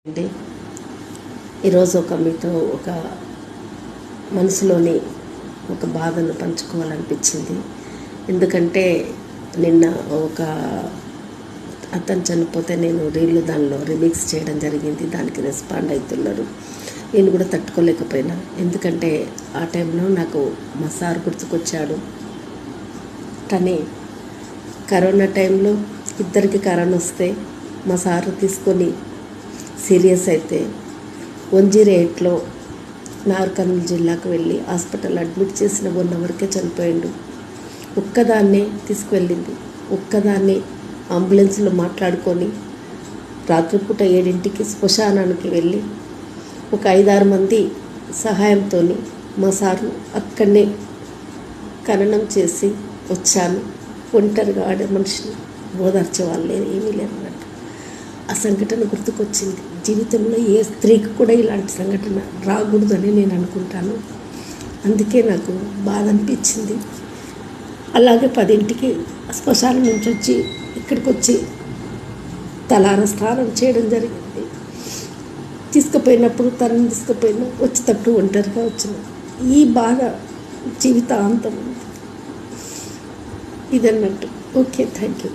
అండి ఈరోజు మీతో ఒక మనసులోని ఒక బాధను పంచుకోవాలనిపించింది. ఎందుకంటే నిన్న ఒక అతను చనిపోతే నేను దానిలో రిమిక్స్ చేయడం జరిగింది. దానికి రెస్పాండ్ అవుతున్నారు. నేను కూడా తట్టుకోలేకపోయినా, ఎందుకంటే ఆ టైంలో నాకు మా సార్ గుర్తుకొచ్చాడు. కానీ కరోనా టైంలో ఇద్దరికి కరోనా వస్తే మా సారు తీసుకొని సీరియస్ అయితే 108లో నాగర్కర్నూలు జిల్లాకు వెళ్ళి హాస్పిటల్ అడ్మిట్ చేసిన 1 అవర్కే చనిపోయాడు. ఒక్కదాన్నే తీసుకువెళ్ళింది. ఒక్కదాన్నే అంబులెన్స్లో మాట్లాడుకొని రాత్రిపూట 7ంటికి శ్మశానానికి వెళ్ళి ఒక 5-6 మంది సహాయంతో మా సారు అక్కడనే ఖననం చేసి వచ్చాను. ఒంటరిగా ఆడే మనిషిని ఓదార్చే వాళ్ళు ఏమీ లేరు అన్నట్టు ఆ సంఘటన గుర్తుకొచ్చింది. జీవితంలో ఏ స్త్రీకి కూడా ఇలాంటి సంఘటన రాకూడదని నేను అనుకుంటాను. అందుకే నాకు బాధ అనిపించింది. అలాగే 10ంటికి శ్మశానం నుంచి వచ్చి ఇక్కడికి వచ్చి తలార స్నానం చేయడం జరిగింది. తీసుకుపోయినప్పుడు తనని తీసుకుపోయినా వచ్చేటప్పుడు ఒంటరిగా వచ్చిన ఈ బాధ జీవితాంతం ఇదన్నట్టు. Okay, thank you.